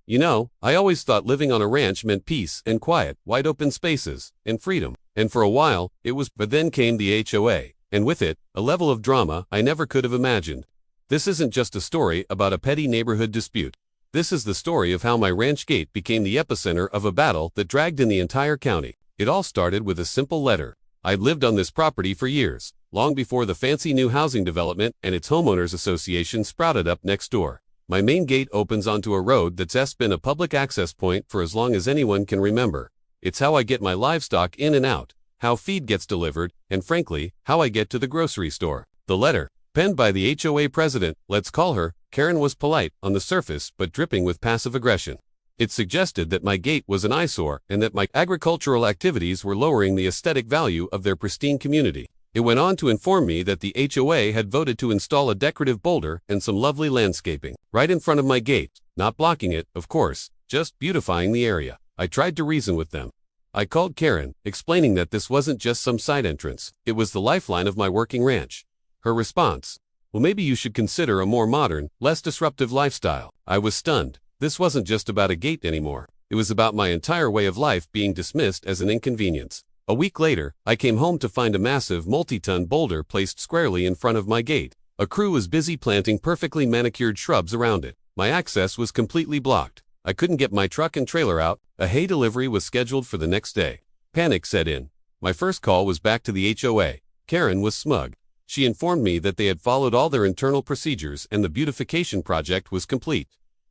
You know, I always thought living on a ranch meant peace and quiet, wide open spaces, and freedom. And for a while, it was, but then came the HOA, and with it, a level of drama I never could have imagined. This isn't just a story about a petty neighborhood dispute. This is the story of how my ranch gate became the epicenter of a battle that dragged in the entire county. It all started with a simple letter. I'd lived on this property for years, long before the fancy new housing development and its homeowners association sprouted up next door. My main gate opens onto a road that's been a public access point for as long as anyone can remember. It's how I get my livestock in and out, how feed gets delivered, and frankly, how I get to the grocery store. The letter, penned by the HOA president, let's call her Karen, was polite on the surface but dripping with passive aggression. It suggested that my gate was an eyesore and that my agricultural activities were lowering the aesthetic value of their pristine community. It went on to inform me that the HOA had voted to install a decorative boulder and some lovely landscaping right in front of my gate, not blocking it, of course, just beautifying the area. I tried to reason with them. I called Karen, explaining that this wasn't just some side entrance, it was the lifeline of my working ranch. Her response, well, maybe you should consider a more modern, less disruptive lifestyle. I was stunned. This wasn't just about a gate anymore. It was about my entire way of life being dismissed as an inconvenience. A week later, I came home to find a massive multi-ton boulder placed squarely in front of my gate. A crew was busy planting perfectly manicured shrubs around it. My access was completely blocked. I couldn't get my truck and trailer out. A hay delivery was scheduled for the next day. Panic set in. My first call was back to the HOA. Karen was smug. She informed me that they had followed all their internal procedures and the beautification project was complete.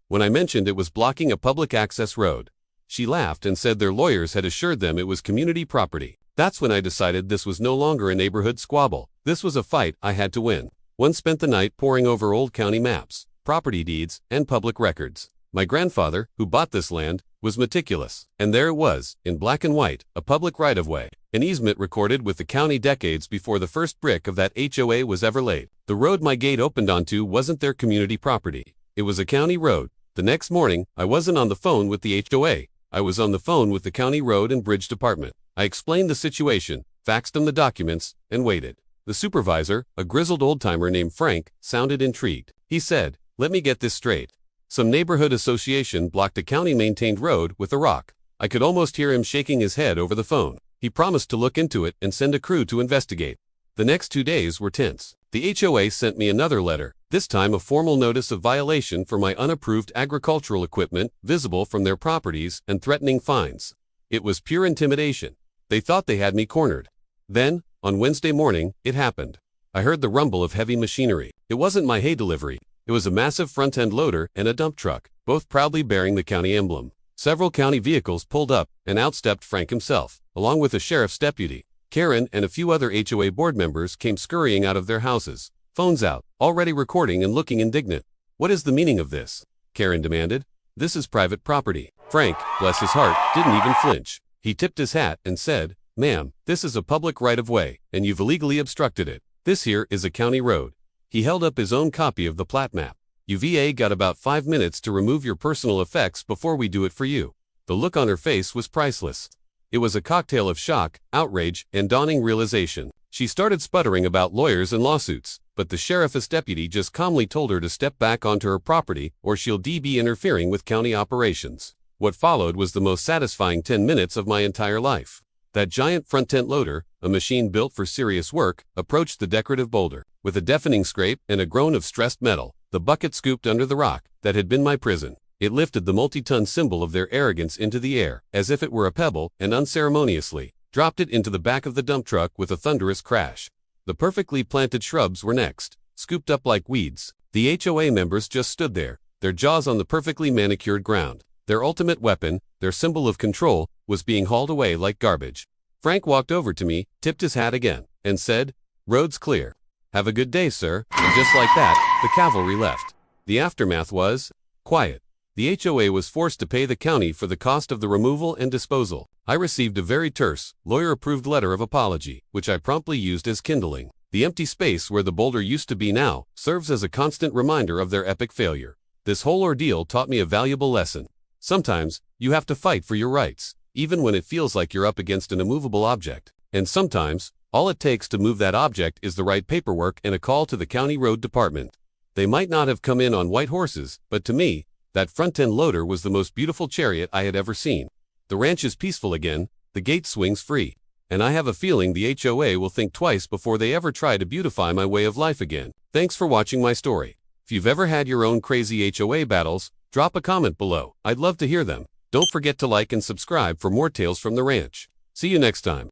When I mentioned it was blocking a public access road, she laughed and said their lawyers had assured them it was community property. That's when I decided this was no longer a neighborhood squabble. This was a fight I had to win. One spent the night poring over old county maps, property deeds, and public records. My grandfather, who bought this land, was meticulous, and there it was, in black and white, a public right-of-way, an easement recorded with the county decades before the first brick of that HOA was ever laid. The road my gate opened onto wasn't their community property. It was a county road. The next morning, I wasn't on the phone with the HOA. I was on the phone with the county road and bridge department. I explained the situation, faxed them the documents, and waited. The supervisor, a grizzled old-timer named Frank, sounded intrigued. He said, "Let me get this straight. Some neighborhood association blocked a county-maintained road with a rock." I could almost hear him shaking his head over the phone. He promised to look into it and send a crew to investigate. The next 2 days were tense. The HOA sent me another letter, this time a formal notice of violation for my unapproved agricultural equipment visible from their properties and threatening fines. It was pure intimidation. They thought they had me cornered. Then, on Wednesday morning, it happened. I heard the rumble of heavy machinery. It wasn't my hay delivery. It was a massive front-end loader and a dump truck, both proudly bearing the county emblem. Several county vehicles pulled up, and out stepped Frank himself, along with a sheriff's deputy. Karen and a few other HOA board members came scurrying out of their houses, phones out, already recording and looking indignant. "What is the meaning of this?" Karen demanded. "This is private property." Frank, bless his heart, didn't even flinch. He tipped his hat and said, "Ma'am, this is a public right-of-way, and you've illegally obstructed it. This here is a county road." He held up his own copy of the plat map. "UVA got about 5 minutes to remove your personal effects before we do it for you." The look on her face was priceless. It was a cocktail of shock, outrage, and dawning realization. She started sputtering about lawyers and lawsuits, but the sheriff's deputy just calmly told her to step back onto her property or she'll be interfering with county operations. What followed was the most satisfying 10 minutes of my entire life. That giant front tent loader, a machine built for serious work, approached the decorative boulder. With a deafening scrape and a groan of stressed metal, the bucket scooped under the rock that had been my prison. It lifted the multi-ton symbol of their arrogance into the air, as if it were a pebble, and unceremoniously dropped it into the back of the dump truck with a thunderous crash. The perfectly planted shrubs were next, scooped up like weeds. The HOA members just stood there, their jaws on the perfectly manicured ground. Their ultimate weapon, their symbol of control, was being hauled away like garbage. Frank walked over to me, tipped his hat again, and said, "Road's clear. Have a good day, sir." And just like that, the cavalry left. The aftermath was quiet. The HOA was forced to pay the county for the cost of the removal and disposal. I received a very terse, lawyer-approved letter of apology, which I promptly used as kindling. The empty space where the boulder used to be now serves as a constant reminder of their epic failure. This whole ordeal taught me a valuable lesson. Sometimes, you have to fight for your rights, even when it feels like you're up against an immovable object. And sometimes, all it takes to move that object is the right paperwork and a call to the county road department. They might not have come in on white horses, but to me, That front-end loader was the most beautiful chariot I had ever seen. The ranch is peaceful again, the gate swings free. And I have a feeling the HOA will think twice before they ever try to beautify my way of life again. Thanks for watching my story. If you've ever had your own crazy HOA battles, drop a comment below. I'd love to hear them. Don't forget to like and subscribe for more tales from the ranch. See you next time.